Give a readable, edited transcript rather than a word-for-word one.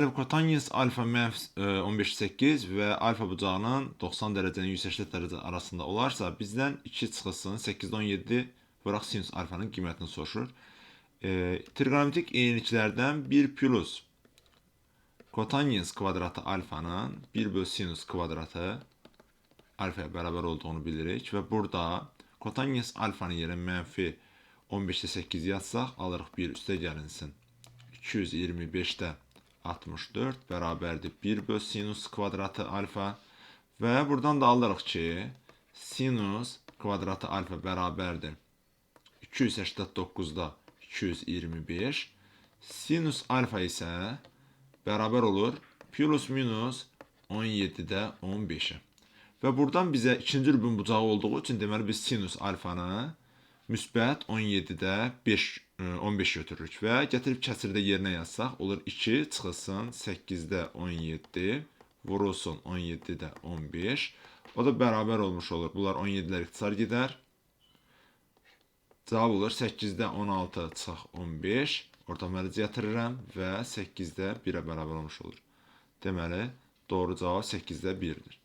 Kotangens alfa -15,8 və alfa bucağının 90 dərəcənin 180 dərəcə arasında olarsa, bizdən 2 çıxılsın 8-dən 17 vuraq sinus alfanın qiymətini soruşur. Trigonometrik eyniliklərdən 1 plus kotangens kvadratı alfanın 1 bölü sinus kvadratı alfaya bərabər olduğunu bilirik və burada kotangens alfanın yerə -15,8 yazsaq, alırıq 1 üstə gəlinsin 225-də 64 bərabərdir 1 bölü sinus kvadratı alfa və buradan da alırıq ki, sinus kvadratı alfa bərabərdir 289-da 225, sinus alfa isə bərabər olur plus minus 17-də 15-ə. Və buradan bizə ikinci rubin bucağı olduğu üçün deməli biz sinus alfanı müsbət 17-də 15 götürürük və gətirib kəsirdə yerinə yazsaq, olur 2 çıxılsın 8-də 17 vurulsun 17-də 15. O da bərabər olmuş olur. Bunlar 17-lər ixtisar gedər. Cavab olur 8-də 16 çıx 15. Orta mərci yatırıram və 8-də 1-ə bərabər olmuş olur. Deməli, doğru cavab 8-də 1-dir.